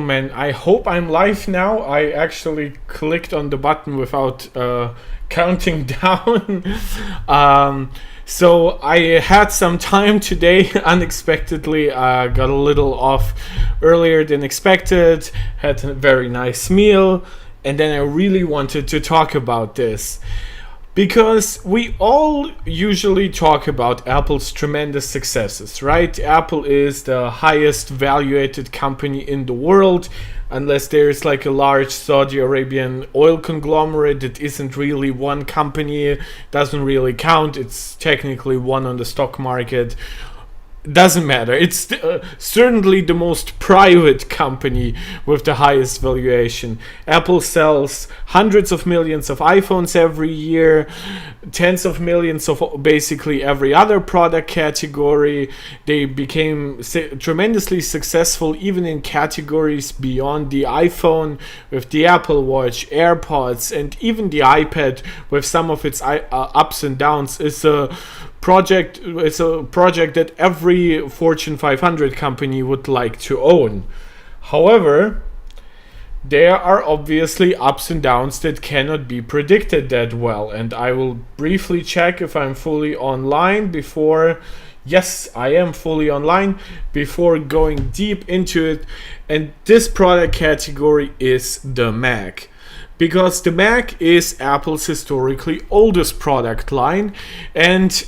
gentlemen, I hope I'm live now. I actually clicked on the button without counting down. So I had some time today, unexpectedly. Got a little off earlier than expected, had a very nice meal, and then I really wanted to talk about this. Because we all usually talk about Apple's tremendous successes, right? Apple is the highest valuated company in the world, unless there's like a large Saudi Arabian oil conglomerate that isn't really one company, doesn't really count. It's technically one on the stock market. Doesn't matter. It's certainly the most private company with the highest valuation. Apple sells hundreds of millions of iPhones every year, tens of millions of basically every other product category. They became tremendously successful even in categories beyond the iPhone, with the Apple Watch, AirPods, and even the iPad, with some of its ups and downs. It's a project that every Fortune 500 company would like to own. However, there are obviously ups and downs that cannot be predicted that well, and I will briefly check if I'm fully online before. Yes, I am fully online before going deep into it. And this product category is the Mac. Because the Mac is Apple's historically oldest product line, and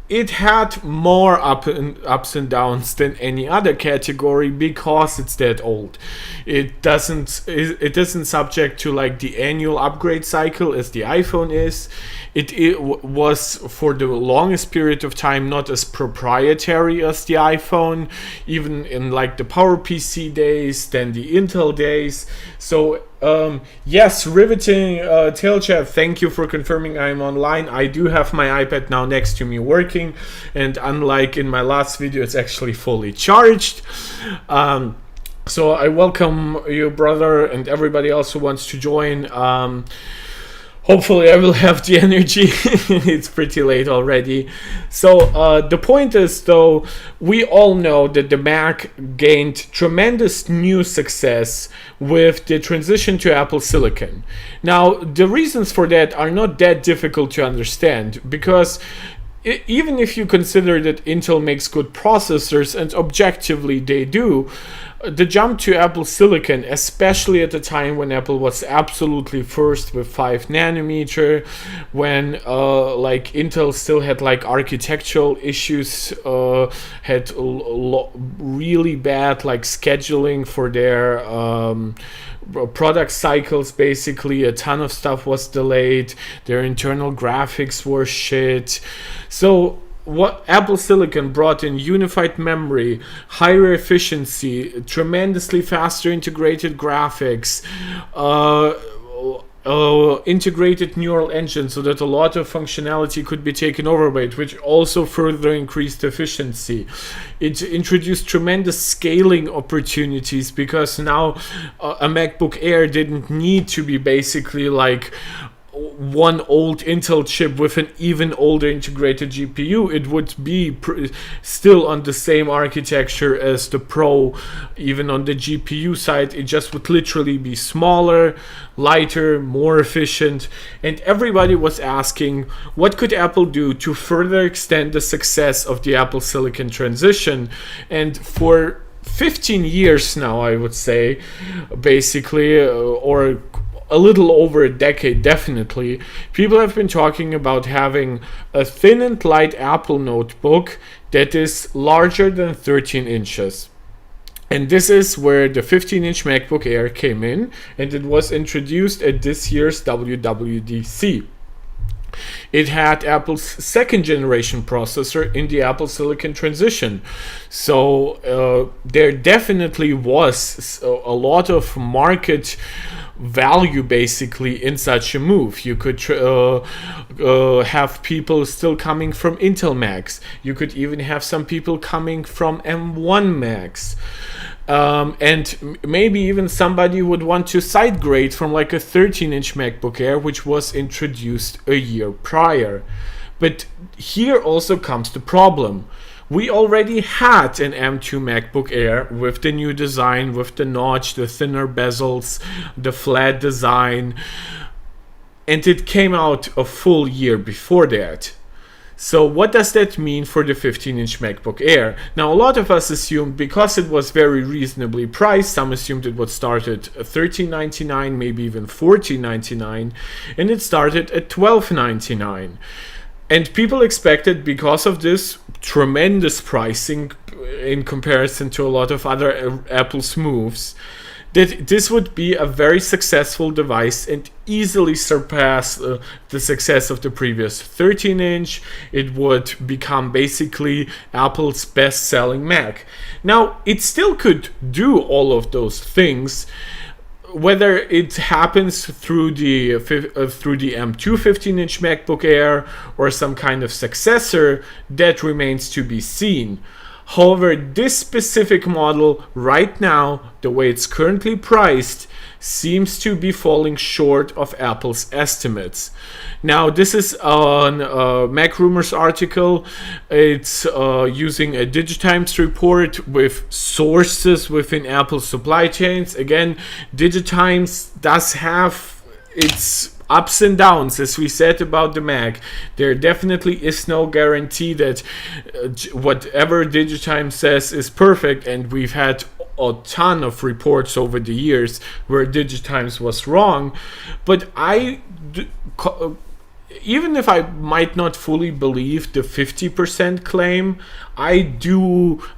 it had more ups and downs than any other category because it's that old. It isn't subject to like the annual upgrade cycle as the iPhone is. It was for the longest period of time not as proprietary as the iPhone, even in like the PowerPC days, then the Intel days. So yes, riveting tail chat. Thank you for confirming I'm online. I do have my iPad now next to me working, and unlike in my last video, it's actually fully charged. So I welcome you, brother, and everybody else who wants to join. Hopefully I will have the energy. It's pretty late already. So the point is, though, we all know that the Mac gained tremendous new success with the transition to Apple Silicon. Now, the reasons for that are not that difficult to understand, because even if you consider that Intel makes good processors, and objectively they do, the jump to Apple Silicon, especially at the time when Apple was absolutely first with 5 nanometer, when like Intel still had like architectural issues, had really bad like scheduling for their product cycles. Basically a ton of stuff was delayed, their internal graphics were shit. So what Apple Silicon brought in: unified memory, higher efficiency, tremendously faster integrated graphics, integrated neural engine so that a lot of functionality could be taken over by it, which also further increased efficiency. It introduced tremendous scaling opportunities, because now a MacBook Air didn't need to be basically like one old Intel chip with an even older integrated GPU. It would be still on the same architecture as the Pro. Even on the GPU side, it just would literally be smaller, lighter, more efficient. And everybody was asking, what could Apple do to further extend the success of the Apple Silicon transition? And for 15 years now, I would say, basically, or a little over a decade, definitely, people have been talking about having a thin and light Apple notebook that is larger than 13 inches. And this is where the 15-inch MacBook Air came in, and it was introduced at this year's WWDC. It had Apple's second generation processor in the Apple Silicon transition. So there definitely was a lot of market value basically in such a move. You could have people still coming from Intel Macs. You could even have some people coming from M1 Macs. And maybe even somebody would want to side grade from like a 13-inch MacBook Air, which was introduced a year prior. But here also comes the problem. we already had an M2 MacBook Air with the new design, with the notch, the thinner bezels, the flat design, and it came out a full year before that. So what does that mean for the 15-inch MacBook Air? Now, a lot of us assumed, because it was very reasonably priced, some assumed it would start at $13.99, maybe even $14.99, and it started at $12.99. And people expected, because of this tremendous pricing in comparison to a lot of other Apple's moves, that this would be a very successful device and easily surpass the success of the previous 13-inch. It would become basically Apple's best-selling Mac. Now, it still could do all of those things. Whether it happens through the M2 15-inch MacBook Air or some kind of successor, that remains to be seen. However, this specific model right now, the way it's currently priced, seems to be falling short of Apple's estimates. Now, this is on a Mac Rumors article. It's using a Digitimes report with sources within Apple's supply chains. Again, Digitimes does have its ups and downs, as we said about the Mac. There definitely is no guarantee that whatever Digitimes says is perfect, and we've had a ton of reports over the years where Digitimes was wrong. But even if I might not fully believe the 50% claim, I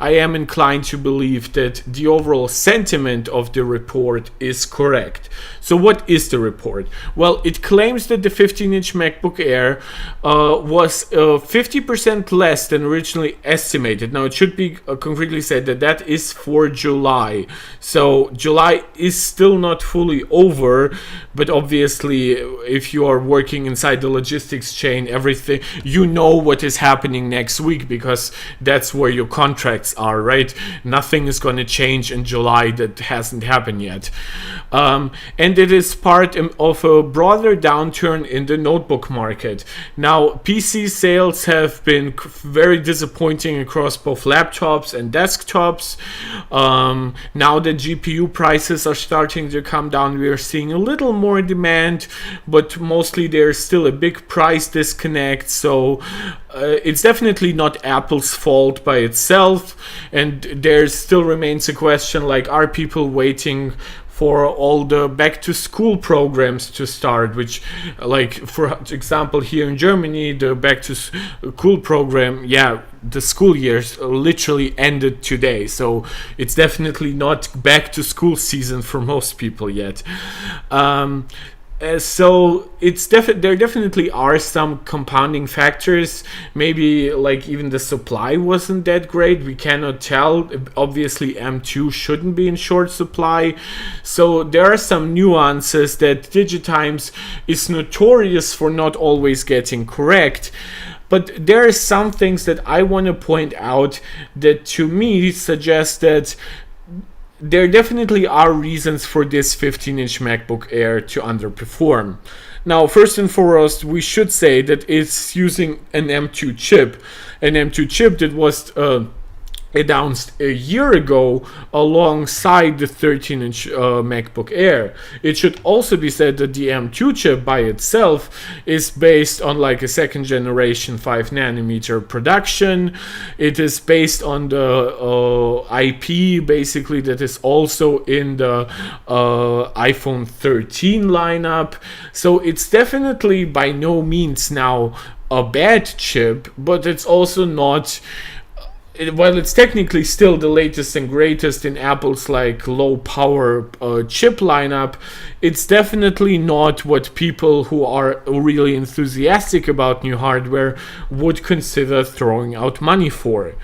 am inclined to believe that the overall sentiment of the report is correct. So what is the report? Well, it claims that the 15-inch MacBook Air was 50% less than originally estimated. Now, it should be concretely said that that is for July. So July is still not fully over, but obviously, if you are working inside the logistics chain, everything, you know what is happening next week, because that's where your contracts are, right? Nothing is going to change in July that hasn't happened yet. And it is part of a broader downturn in the notebook market. Now, PC sales have been very disappointing across both laptops and desktops. Now that GPU prices are starting to come down, we are seeing a little more demand, but mostly there's still a big price disconnect. So it's definitely not Apple's fault by itself, and there still remains a question, like, are people waiting for all the back to school programs to start, which, like, for example, here in Germany, the back to school program, the school years literally ended today, so it's definitely not back to school season for most people yet. So there definitely are some compounding factors. Maybe, like, even the supply wasn't that great. We cannot tell. Obviously, M2 shouldn't be in short supply. So there are some nuances that Digitimes is notorious for not always getting correct. But there are some things that I want to point out that, to me, suggest that there definitely are reasons for this 15-inch MacBook Air to underperform. Now, first and foremost, we should say that it's using an M2 chip. An M2 chip that was announced a year ago alongside the 13-inch MacBook Air. It should also be said that the M2 chip by itself is based on, like, a second generation 5nm production. It is based on the IP basically that is also in the iPhone 13 lineup. So it's definitely by no means now a bad chip, but it's also not, while it's technically still the latest and greatest in Apple's, like, low power chip lineup, it's definitely not what people who are really enthusiastic about new hardware would consider throwing out money for.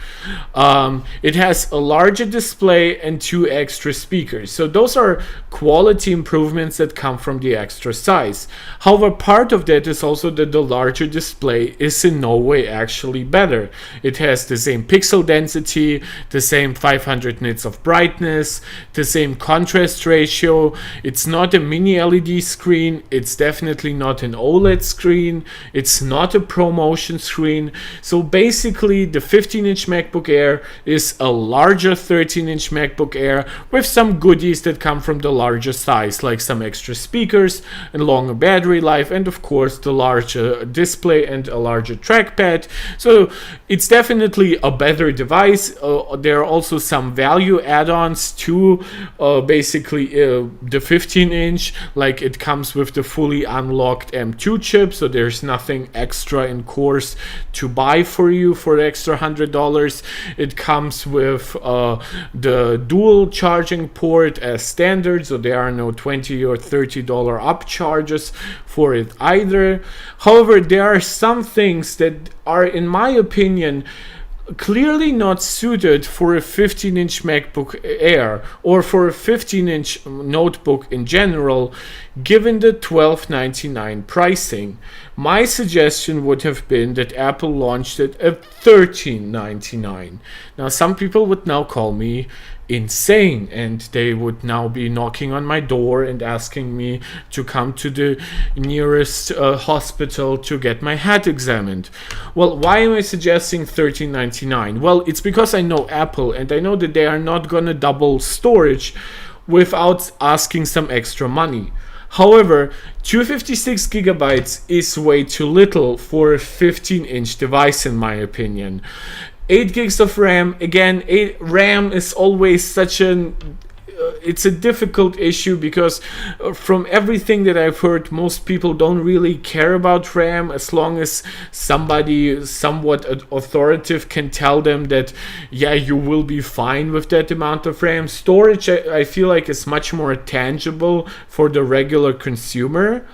It has a larger display and 2 extra speakers, so those are quality improvements that come from the extra size. However, part of that is also that the larger display is in no way actually better. It has the same pixel pixel density, the same 500 nits of brightness, the same contrast ratio. It's not a mini LED screen, it's definitely not an OLED screen, it's not a ProMotion screen. So basically the 15-inch MacBook Air is a larger 13-inch MacBook Air with some goodies that come from the larger size, like some extra speakers and longer battery life, and of course the larger display and a larger trackpad. So it's definitely a better device. There are also some value add-ons to basically the 15-inch, like it comes with the fully unlocked M2 chip, so there's nothing extra in course to buy for you for the extra $100. It comes with the dual charging port as standard, so there are no $20 or $30 upcharges for it either. However, there are some things that are, in my opinion, clearly not suited for a 15-inch MacBook Air or for a 15-inch notebook in general, given the $12.99 pricing. My suggestion would have been that Apple launched it at $13.99. Now, some people would now call me insane, and they would now be knocking on my door and asking me to come to the nearest hospital to get my head examined. Well, why am I suggesting $13.99? Well, it's because I know Apple, and I know that they are not gonna double storage without asking some extra money. However, 256 gigabytes is way too little for a 15-inch device, in my opinion. 8 gigs of RAM, again, RAM is always such it's a difficult issue, because from everything that I've heard, most people don't really care about RAM as long as somebody somewhat authoritative can tell them that, yeah, you will be fine with that amount of RAM. Storage, I feel like, is much more tangible for the regular consumer.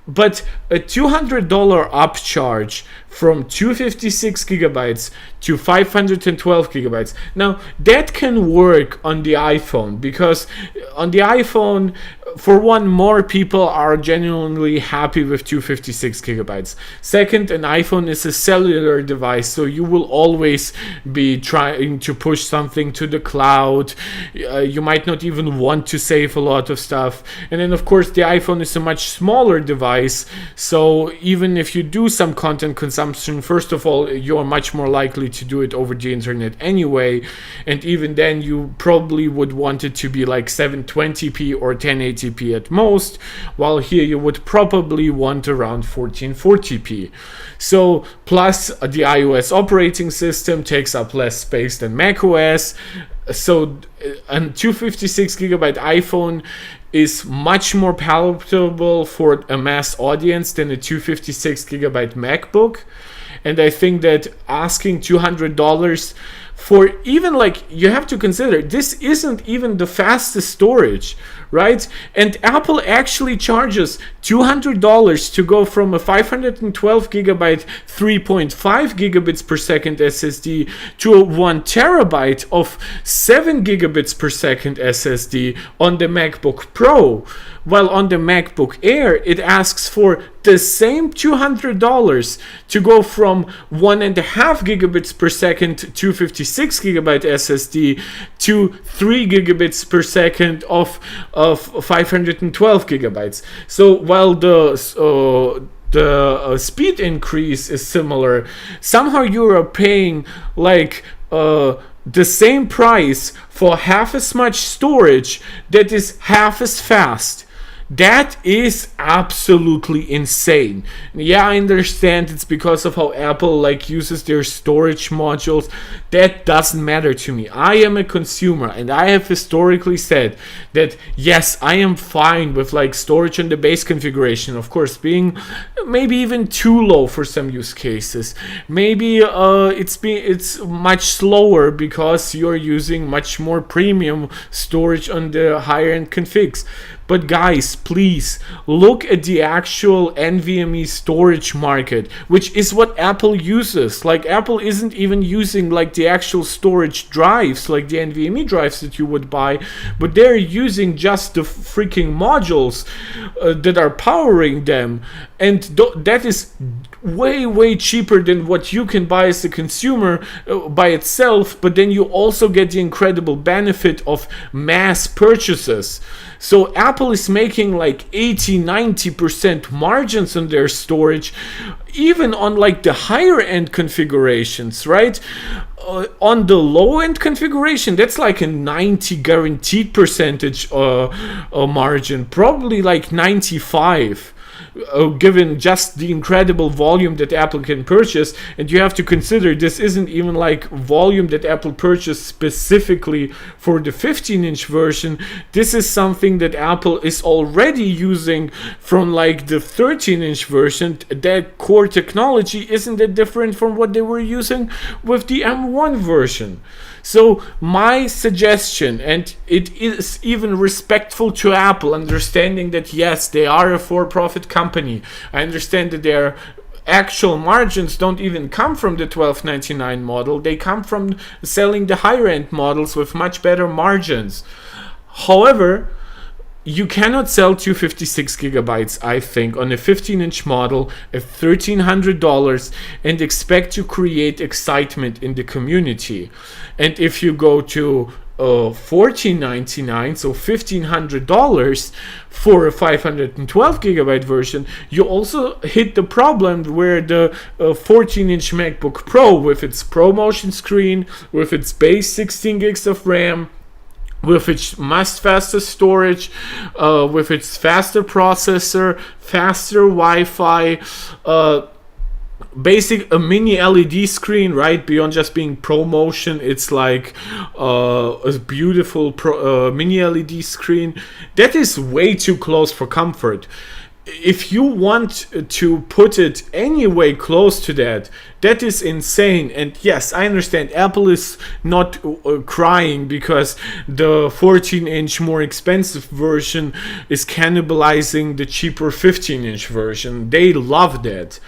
But a $200 upcharge from 256 gigabytes to 512 gigabytes. Now, that can work on the iPhone, because on the iPhone, for one, more people are genuinely happy with 256 gigabytes. Second, an iPhone is a cellular device, so you will always be trying to push something to the cloud. You might not even want to save a lot of stuff. And then, of course, the iPhone is a much smaller device, so even if you do some content consumption, first of all, you're much more likely to do it over the internet anyway, and even then you probably would want it to be like 720p or 1080p at most, while here you would probably want around 1440p. So plus the iOS operating system takes up less space than macOS, so a 256 gigabyte iPhone is much more palatable for a mass audience than a 256 gigabyte MacBook. And I think that asking $200 for, even, like, you have to consider, this isn't even the fastest storage, right? And Apple actually charges $200 to go from a 512 gigabyte 3.5 gigabits per second SSD to a 1 terabyte of 7 gigabits per second SSD on the MacBook Pro. While on the MacBook Air, it asks for the same $200 to go from 1.5 gigabits per second 256 gigabyte SSD to 3 gigabits per second of 512 gigabytes. So while the speed increase is similar, somehow you are paying like the same price for half as much storage that is half as fast. That is absolutely insane. Yeah, I understand it's because of how Apple like uses their storage modules. That doesn't matter to me. I am a consumer, and I have historically said that yes, I am fine with like storage in the base configuration, of course, being maybe even too low for some use cases. Maybe it's much slower because you're using much more premium storage on the higher end configs. But guys, please look at the actual NVMe storage market, which is what Apple uses. Like, Apple isn't even using like the actual storage drives, like the NVMe drives that you would buy, but they're using just the freaking modules that are powering them, and that is way cheaper than what you can buy as a consumer by itself. But then you also get the incredible benefit of mass purchases. So Apple is making like 80-90% margins on their storage, even on like the higher end configurations, right? On the low end configuration, that's like a 90 guaranteed percentage margin, probably like 95. Given just the incredible volume that Apple can purchase. And you have to consider, this isn't even like volume that Apple purchased specifically for the 15-inch version. This is something that Apple is already using from like the 13-inch version. That core technology isn't that different from what they were using with the M1 version. So my suggestion, and it is even respectful to Apple, understanding that yes, they are a for-profit company. I understand that their actual margins don't even come from the $1299 model. They come from selling the higher end models with much better margins. However, you cannot sell 256 gigabytes, I think, on a 15-inch model at $1,300 and expect to create excitement in the community. And if you go to $1,499, so $1,500 for a 512 gigabyte version, you also hit the problem where the 14-inch MacBook Pro, with its ProMotion screen, with its base 16 gigs of RAM, with its much faster storage, with its faster processor, faster Wi-Fi, basic a mini LED screen, right? Beyond just being ProMotion, it's like a beautiful mini LED screen. That is way too close for comfort. If you want to put it anyway close to that, that is insane. And yes, I understand Apple is not crying because the 14-inch more expensive version is cannibalizing the cheaper 15-inch version. They love that.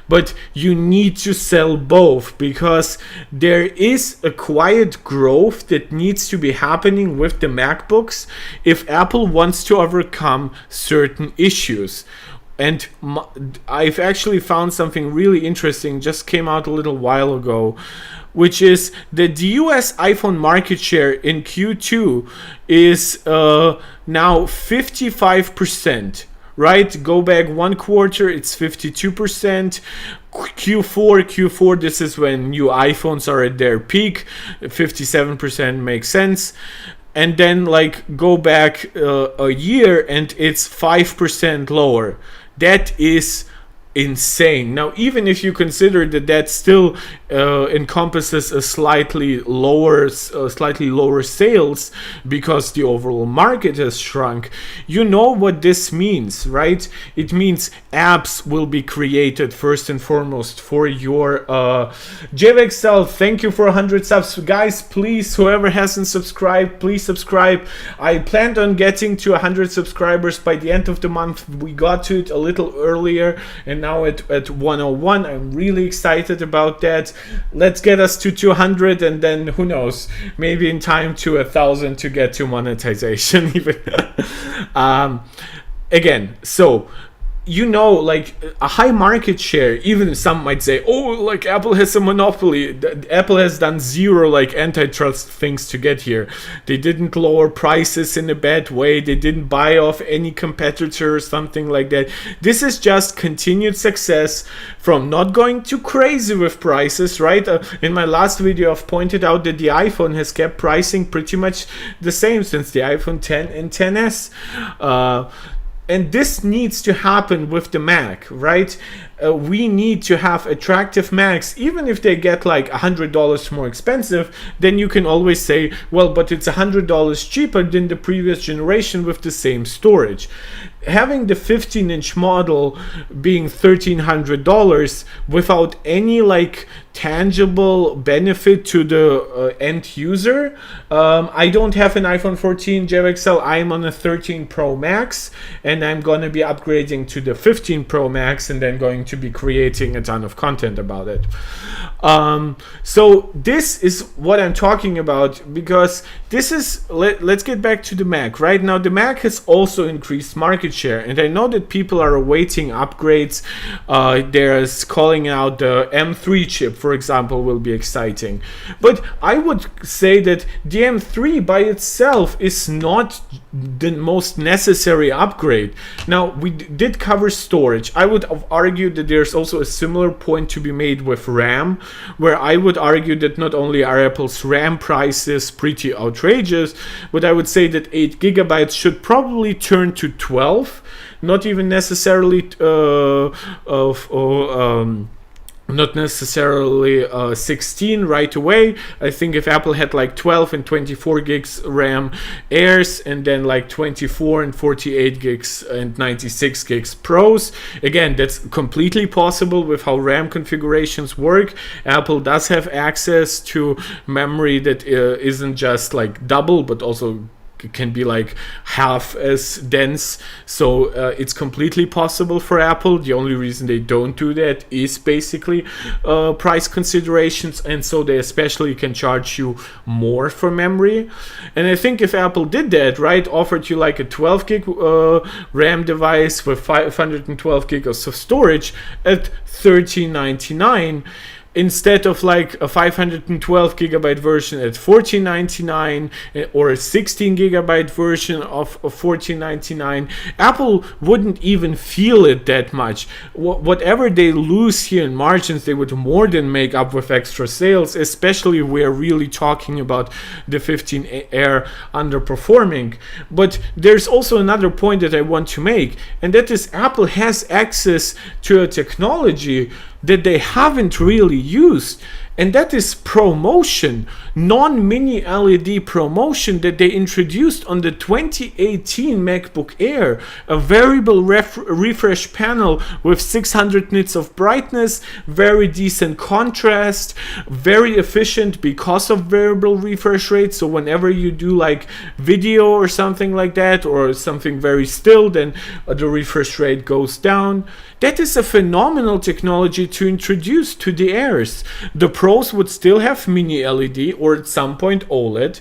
But you need to sell both, because there is a quiet growth that needs to be happening with the MacBooks if Apple wants to overcome certain issues. And I've actually found something really interesting, just came out a little while ago, which is that the US iPhone market share in Q2 is now 55%. Right, go back one quarter, it's 52%. Q4, this is when new iPhones are at their peak. 57% makes sense. And then like go back a year and it's 5% lower. That is insane. Now, even if you consider that that still encompasses a slightly lower sales because the overall market has shrunk, you know what this means, right? It means apps will be created first and foremost for your JVXL. Thank you for 100 subs, guys. Please, whoever hasn't subscribed, please subscribe. I planned on getting to 100 subscribers by the end of the month. We got to it a little earlier, and now at 101. I'm really excited about that. Let's get us to 200, and then who knows, maybe in time to 1,000 to get to monetization even. Again, so you know, like a high market share, even some might say, oh, like Apple has a monopoly. Apple has done zero like antitrust things to get here. They didn't lower prices in a bad way. They didn't buy off any competitor or something like that. This is just continued success from not going too crazy with prices, right? In my last video, I've pointed out that the iPhone has kept pricing pretty much the same since the iPhone 10 and 10s. And this needs to happen with the Mac, right? We need to have attractive Macs, even if they get like $100 more expensive. Then you can always say, well, but it's $100 cheaper than the previous generation with the same storage. having the 15-inch model being $1,300 without any like tangible benefit to the end user. I don't have an iPhone 14 JavaXL. I'm on a 13 Pro Max, and I'm going to be upgrading to the 15 Pro Max and then going to be creating a ton of content about it. So this is what I'm talking about, because this is, let's get back to the Mac. Right now the Mac has also increased market share, and I know that people are awaiting upgrades. There's calling out the M3 chip, for example, will be exciting. But I would say that the M3 by itself is not the most necessary upgrade. Now, we did cover storage. I would argue that there's also a similar point to be made with RAM, where I would argue that not only are Apple's RAM prices pretty outrageous, but I would say that 8 gigabytes should probably turn to 12, not even necessarily not necessarily 16 right away. I think if Apple had like 12 and 24 gigs RAM Airs, and then like 24 and 48 gigs and 96 gigs Pros, again, that's completely possible with how RAM configurations work. Apple does have access to memory that isn't just like double, but also can be like half as dense. So it's completely possible for Apple. The only reason they don't do that is basically price considerations, and so they especially can charge you more for memory. And I think if Apple did that, right, offered you like a 12 gig RAM device with 512 gigs of storage at $13.99, instead of like a 512 gigabyte version at $14.99 or a 16 gigabyte version of $14.99, Apple wouldn't even feel it that much. Whatever they lose here in margins, they would more than make up with extra sales, especially if we're really talking about the 15 Air underperforming. But there's also another point that I want to make, and that is Apple has access to a technology that they haven't really used, and that is ProMotion, non-mini LED ProMotion that they introduced on the 2018 MacBook Air, a variable refresh panel with 600 nits of brightness, very decent contrast, very efficient because of variable refresh rate. So whenever you do like video or something like that, or something very still, then the refresh rate goes down. That is a phenomenal technology to introduce to the Airs. The Pros would still have mini LED, or at some point OLED,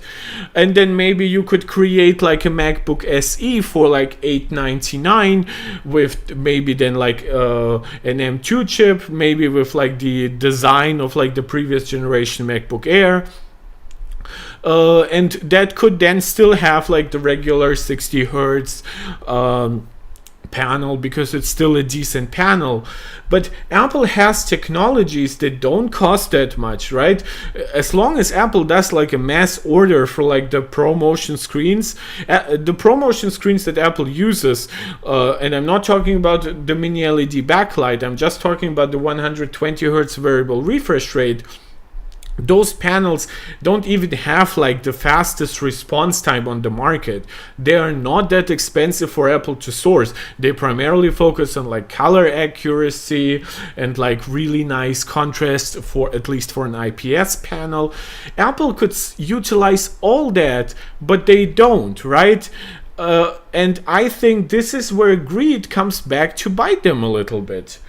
and then maybe you could create like a MacBook SE for like $899 with maybe then like an M2 chip, maybe with like the design of like the previous generation MacBook Air. And that could then still have like the regular 60 hertz panel, because it's still a decent panel. But Apple has technologies that don't cost that much, right? As long as Apple does like a mass order for like the ProMotion screens, the ProMotion screens that Apple uses, and I'm not talking about the mini LED backlight, I'm just talking about the 120 hertz variable refresh rate. Those panels don't even have like the fastest response time on the market. They are not that expensive for Apple to source. They primarily focus on like color accuracy and like really nice contrast, for at least for an IPS panel. Apple could utilize all that, but they don't, right? And I think this is where greed comes back to bite them a little bit.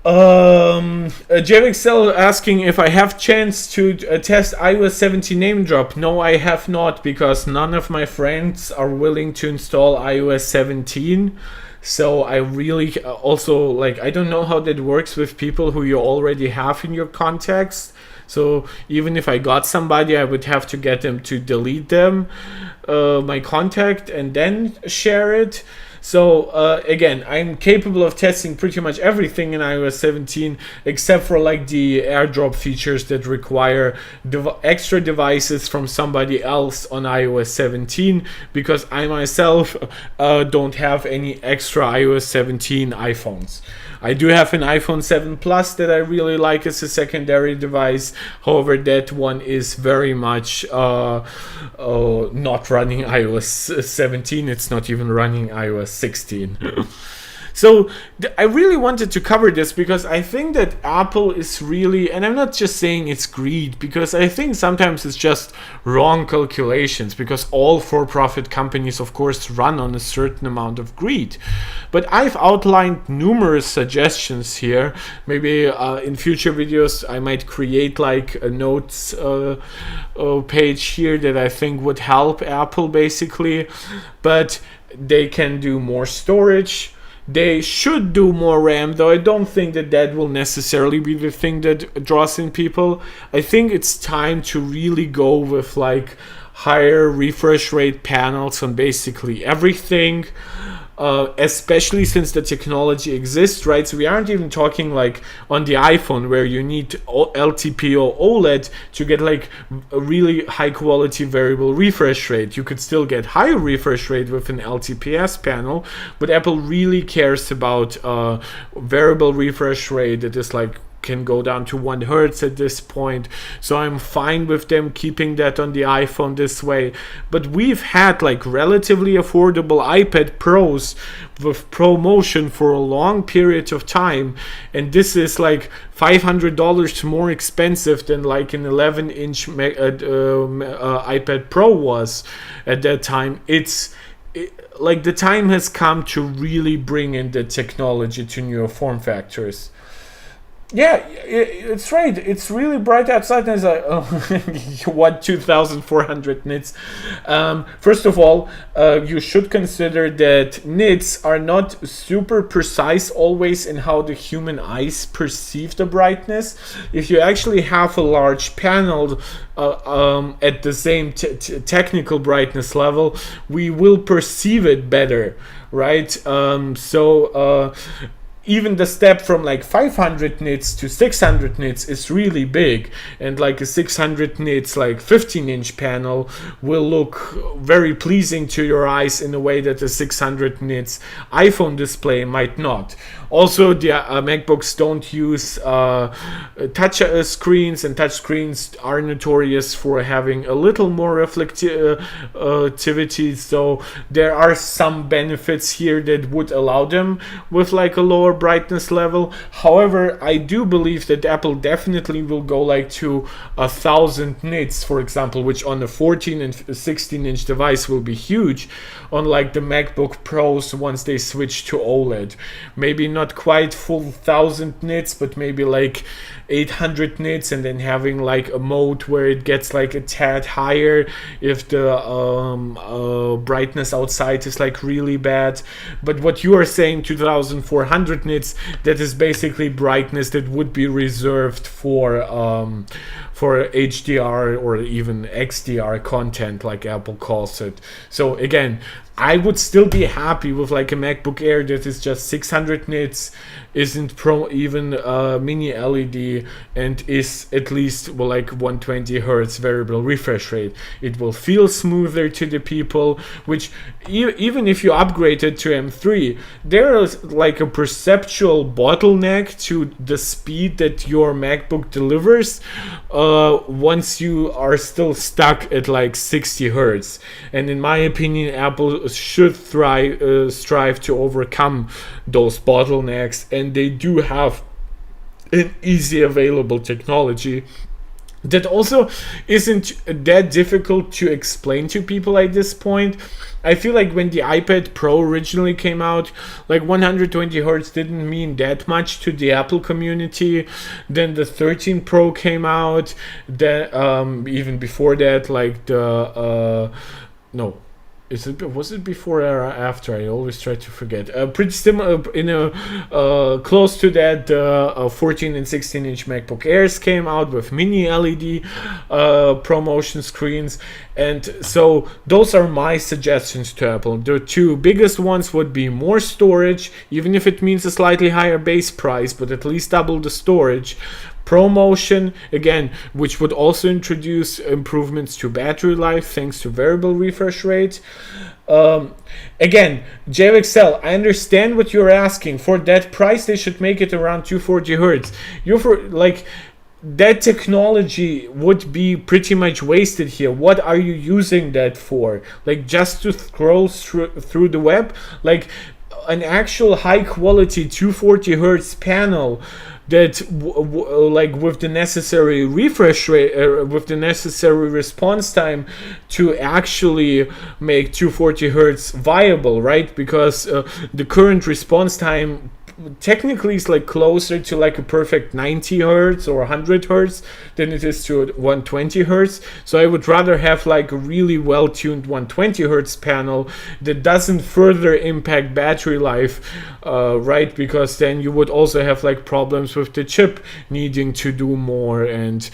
JVXL asking if I have chance to test iOS 17 name drop. No, I have not, because none of my friends are willing to install iOS 17. So I really also like, I don't know how that works with people who you already have in your contacts. So even if I got somebody, I would have to get them to delete them, my contact, and then share it. So again, I'm capable of testing pretty much everything in iOS 17 except for like the AirDrop features that require extra devices from somebody else on iOS 17, because I myself don't have any extra iOS 17 iPhones. I do have an iPhone 7 Plus that I really like as a secondary device. However, that one is very much not running iOS 17. It's not even running iOS 16. So I really wanted to cover this because I think that Apple is really, and I'm not just saying it's greed, because I think sometimes it's just wrong calculations, because all for-profit companies, of course, run on a certain amount of greed. But I've outlined numerous suggestions here. Maybe in future videos I might create like a notes page here that I think would help Apple basically. But they can do more storage. They should do more RAM, though I don't think that that will necessarily be the thing that draws in people. I think it's time to really go with like higher refresh rate panels on basically everything. Especially since the technology exists, right? So we aren't even talking like on the iPhone where you need LTPO OLED to get like a really high quality variable refresh rate. You could still get higher refresh rate with an LTPS panel, but Apple really cares about variable refresh rate that is like can go down to 1 hertz at this point. So I'm fine with them keeping that on the iPhone this way. But we've had like relatively affordable iPad Pros with ProMotion for a long period of time, and this is like $500 more expensive than like an 11-inch iPad Pro was at that time. Like the time has come to really bring in the technology to newer form factors. Yeah, it's right. It's really bright outside, and it's like, oh, what 2,400 nits. First of all, you should consider that nits are not super precise always in how the human eyes perceive the brightness. If you actually have a large panel at the same technical brightness level, we will perceive it better, right? Even the step from like 500 nits to 600 nits is really big, and like a 600 nits like 15-inch panel will look very pleasing to your eyes in a way that a 600 nits iPhone display might not. Also, the MacBooks don't use touch screens, and touch screens are notorious for having a little more reflectivity, so there are some benefits here that would allow them with like a lower brightness level. However, I do believe that Apple definitely will go like to 1,000 nits, for example, which on a 14 and 16-inch device will be huge on like the MacBook Pros once they switch to OLED. Maybe not quite full 1,000 nits, but maybe like 800 nits, and then having like a mode where it gets like a tad higher if the brightness outside is like really bad. But what you are saying, 2,400 nits, that is basically brightness that would be reserved for HDR or even XDR content, like Apple calls it. So again, I would still be happy with like a MacBook Air that is just 600 nits, isn't even mini LED, and is at least like 120 hertz variable refresh rate. It will feel smoother to the people, which even if you upgrade it to M3, there is like a perceptual bottleneck to the speed that your MacBook delivers once you are still stuck at like 60 hertz. And in my opinion, Apple should strive to overcome those bottlenecks, and they do have an easy available technology that also isn't that difficult to explain to people at this point. I feel like when the iPad Pro originally came out, like 120 hertz didn't mean that much to the Apple community. Then the 13 Pro came out. Then even before that, like the was it before or after? I always try to forget. Pretty similar, close to that. 14 and 16-inch MacBook Airs came out with mini LED ProMotion screens, and so those are my suggestions to Apple. The two biggest ones would be more storage, even if it means a slightly higher base price, but at least double the storage. ProMotion, again, which would also introduce improvements to battery life thanks to variable refresh rate. Again, JVXL, I understand what you're asking. For that price, they should make it around 240 hertz. That technology would be pretty much wasted here. What are you using that for? Like, just to scroll through the web? Like, an actual high quality 240 hertz panel that like with the necessary refresh rate, with the necessary response time to actually make 240 hertz viable, right? Because the current response time technically is like closer to like a perfect 90 hertz or 100 hertz than it is to 120 hertz. So I would rather have like a really well tuned 120 hertz panel that doesn't further impact battery life, right? Because then you would also have like problems with the chip needing to do more, and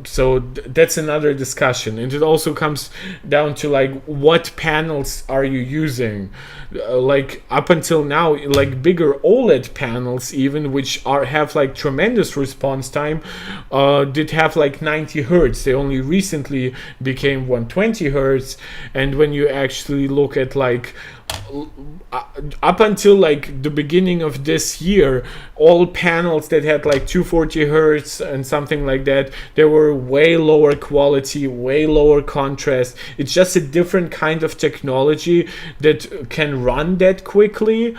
so that's another discussion. And it also comes down to like, what panels are you using? Like up until now, like bigger OLED panels even, which have like tremendous response time, did have like 90 hertz. They only recently became 120 hertz. And when you actually look at like up until like the beginning of this year, all panels that had like 240 hertz and something like that, they were way lower quality, way lower contrast. It's just a different kind of technology that can run that quickly,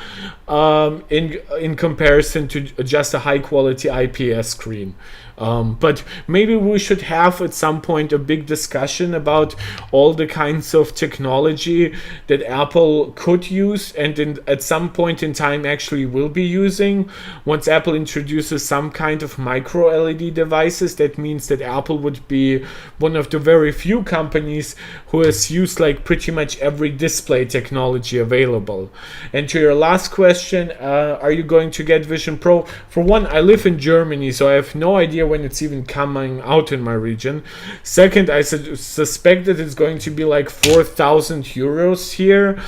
in comparison to just a high quality IPS screen. But maybe we should have at some point a big discussion about all the kinds of technology that Apple could use and at some point in time actually will be using. Once Apple introduces some kind of micro LED devices, that means that Apple would be one of the very few companies who has used like pretty much every display technology available. And to your last question, are you going to get Vision Pro? For one, I live in Germany, so I have no idea when it's even coming out in my region. Second, I suspect that it's going to be like 4,000 euros here.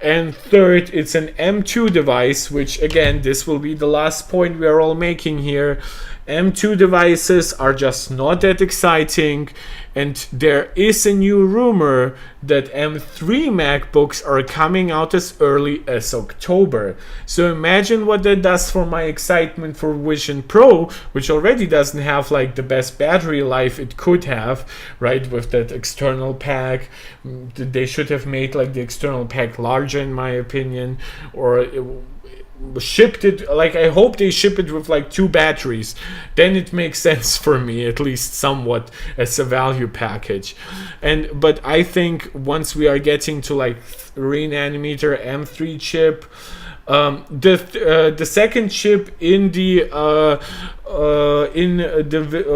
And third, it's an M2 device, which again, this will be the last point we are all making here. M2 devices are just not that exciting, and there is a new rumor that M3 MacBooks are coming out as early as October. So imagine what that does for my excitement for Vision Pro, which already doesn't have like the best battery life it could have, right, with that external pack. They should have made like the external pack larger, in my opinion, or shipped it, like I hope they ship it with like 2 batteries. Then it makes sense for me, at least somewhat, as a value package. But I think once we are getting to like 3 nanometer M3 chip, the second chip in the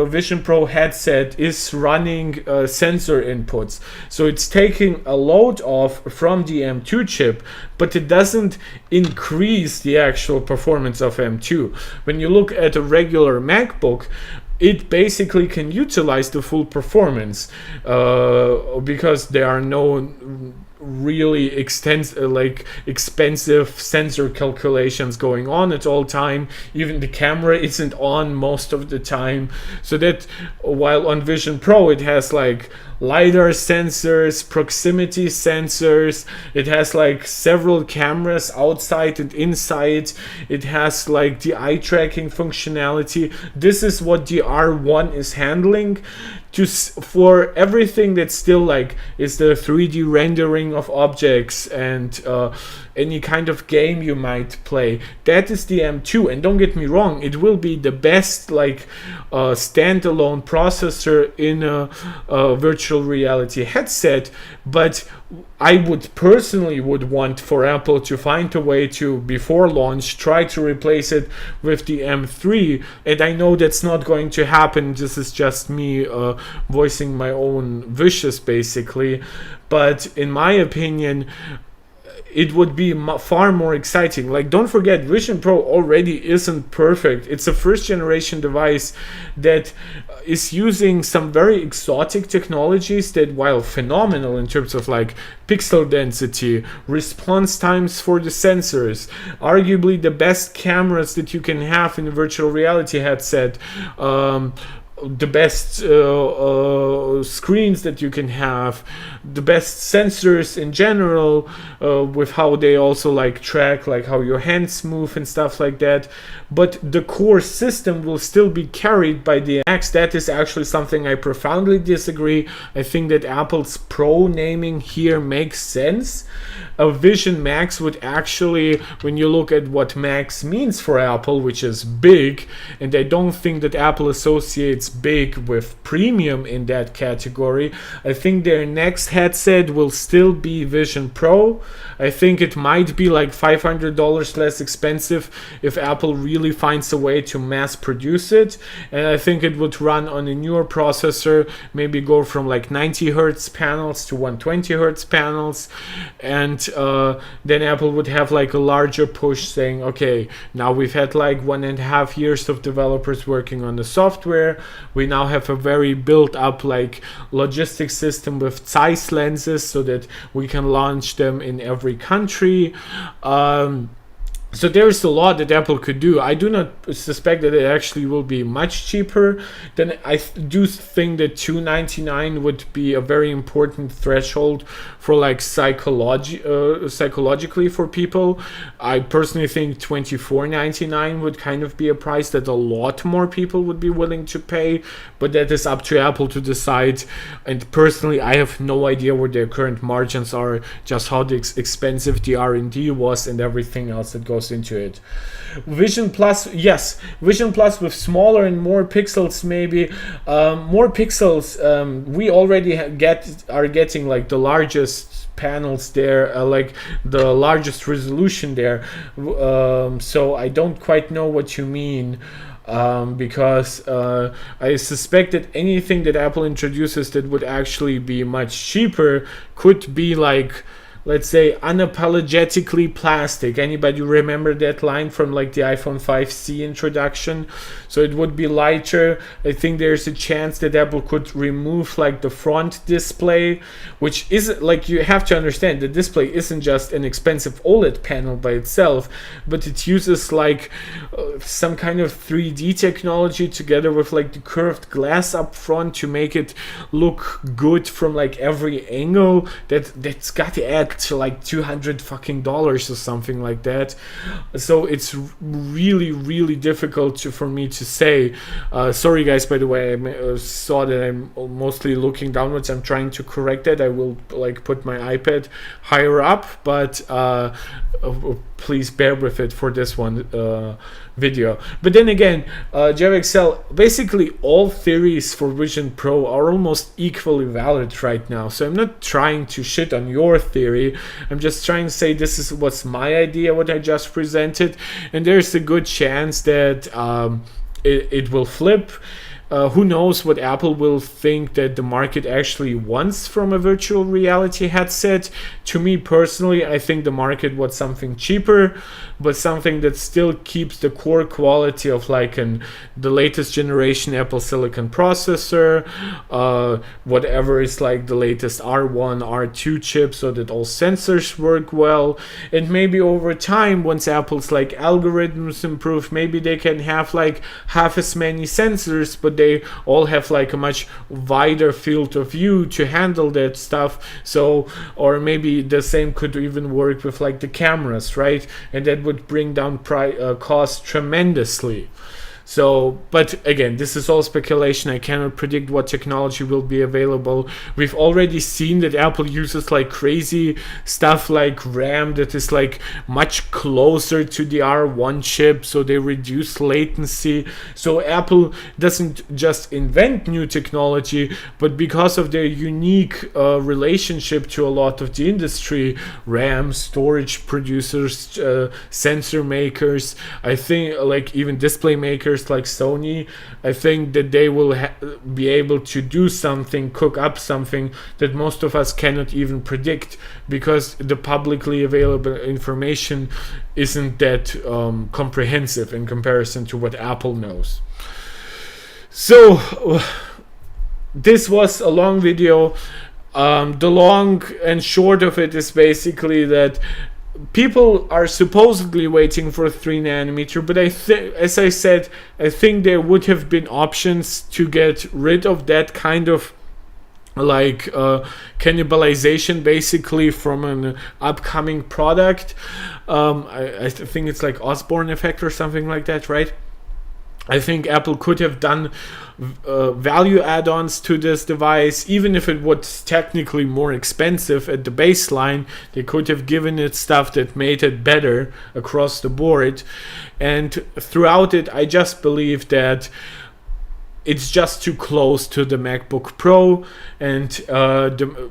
Vision Pro headset is running sensor inputs, so it's taking a load off from the M2 chip, but it doesn't increase the actual performance of M2. When you look at a regular MacBook, it basically can utilize the full performance, because there are no really expensive sensor calculations going on at all time. Even the camera isn't on most of the time, so that while on Vision Pro it has like LiDAR sensors, proximity sensors, it has like several cameras outside and inside, it has like the eye tracking functionality. This is what the R1 is handling. For everything that still like is the 3D rendering of objects and any kind of game you might play, that is the M2. And don't get me wrong, it will be the best like standalone processor in a virtual reality headset, but I would personally want for Apple to find a way to, before launch, try to replace it with the M3. And I know that's not going to happen. This is just me voicing my own wishes, basically. But in my opinion, it would be far more exciting. Like, don't forget, Vision Pro already isn't perfect. It's a first generation device that is using some very exotic technologies that, while phenomenal in terms of like pixel density, response times for the sensors, arguably the best cameras that you can have in a virtual reality headset, the best screens that you can have, the best sensors in general, with how they also like track like how your hands move and stuff like that. But the core system will still be carried by the Max. That is actually something I profoundly disagree. I think that Apple's Pro naming here makes sense. A Vision Max would actually, when you look at what Max means for Apple, which is big, and I don't think that Apple associates big with premium in that category, I think their next headset will still be Vision Pro. I think it might be like $500 less expensive if Apple really finds a way to mass produce it, and I think it would run on a newer processor, maybe go from like 90 Hz panels to 120 Hz panels, and then Apple would have like a larger push saying, okay, now we've had like 1.5 years of developers working on the software. We now have a very built up like logistics system with Zeiss lenses so that we can launch them in every country. So there's a lot that Apple could do. I do not suspect that it actually will be much cheaper. Then I do think that $299 would be a very important threshold for like psychologically for people. I personally think $24.99 would kind of be a price that a lot more people would be willing to pay, but that is up to Apple to decide. And personally, I have no idea what their current margins are, just how expensive the R&D was and everything else that goes into it. Vision Plus, yes, Vision Plus with smaller and more pixels, maybe more pixels. We already are getting like the largest panels there, like the largest resolution there. So I don't quite know what you mean. Because I suspect that anything that Apple introduces that would actually be much cheaper could be like, let's say, unapologetically plastic. Anybody remember that line from like the iPhone 5C introduction? So it would be lighter. I think there's a chance that Apple could remove like the front display, which is like, you have to understand the display isn't just an expensive OLED panel by itself, but it uses like some kind of 3D technology together with like the curved glass up front to make it look good from like every angle. That's got to add to like $200 or something like that. So it's really difficult for me to say. Sorry guys, by the way, I saw that I'm mostly looking downwards. I'm trying to correct that. I will like put my iPad higher up, but please bear with it for this one video. But then again, JavaXL, basically all theories for Vision Pro are almost equally valid right now. So I'm not trying to shit on your theory. I'm just trying to say this is what's my idea, what I just presented, and there's a good chance that it will flip. Who knows what Apple will think that the market actually wants from a virtual reality headset. To me personally, I think the market wants something cheaper, but something that still keeps the core quality of like the latest generation Apple Silicon processor, whatever is like the latest R1, R2 chip, so that all sensors work well. And maybe over time, once Apple's like algorithms improve, maybe they can have like half as many sensors, but they all have like a much wider field of view to handle that stuff. So, or maybe the same could even work with like the cameras, right? And that would bring down cost tremendously. So, but again, this is all speculation. I cannot predict what technology will be available. We've already seen that Apple uses like crazy stuff like RAM that is like much closer to the R1 chip, so they reduce latency. So Apple doesn't just invent new technology, but because of their unique relationship to a lot of the industry, RAM, storage producers, sensor makers, I think like even display makers, players like Sony, I think that they will be able to do something, cook up something that most of us cannot even predict, because the publicly available information isn't that comprehensive in comparison to what Apple knows. So this was a long video. The long and short of it is basically that people are supposedly waiting for 3 nanometer, but as I said, I think there would have been options to get rid of that kind of like cannibalization basically from an upcoming product. I think it's like Osborne effect or something like that, right? I think Apple could have done value add-ons to this device, even if it was technically more expensive at the baseline. They could have given it stuff that made it better across the board. And throughout it, I just believe that it's just too close to the MacBook Pro, and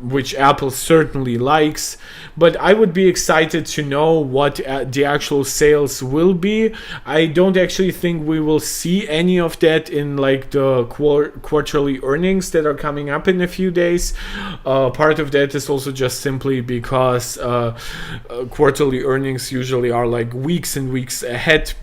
which Apple certainly likes. But I would be excited to know what the actual sales will be. I don't actually think we will see any of that in like the quarterly earnings that are coming up in a few days. Part of that is also just simply because quarterly earnings usually are like weeks and weeks ahead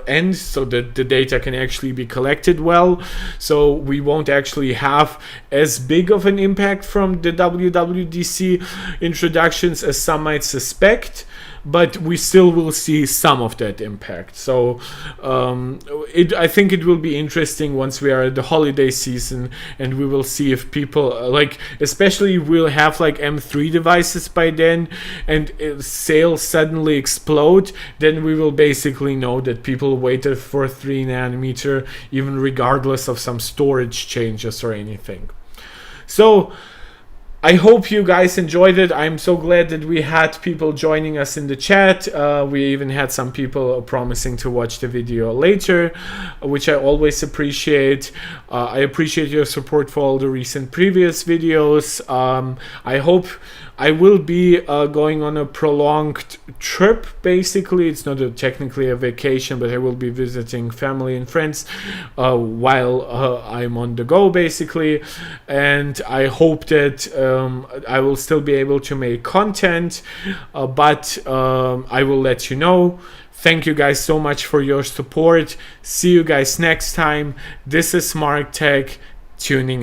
end, so that the data can actually be collected well. So we won't actually have as big of an impact from the WWDC introductions as some might suspect, but we still will see some of that impact. So I think it will be interesting once we are at the holiday season, and we will see if people like, especially we'll have like M3 devices by then, and if sales suddenly explode, then we will basically know that people waited for 3 nanometer even regardless of some storage changes or anything. So I hope you guys enjoyed it. I'm so glad that we had people joining us in the chat. We even had some people promising to watch the video later, which I always appreciate. I appreciate your support for all the recent previous videos. I hope I will be going on a prolonged trip, basically. It's not technically a vacation, but I will be visiting family and friends while I'm on the go, basically. And I hope that I will still be able to make content, but I will let you know. Thank you guys so much for your support. See you guys next time. This is Mark Tech, tuning out.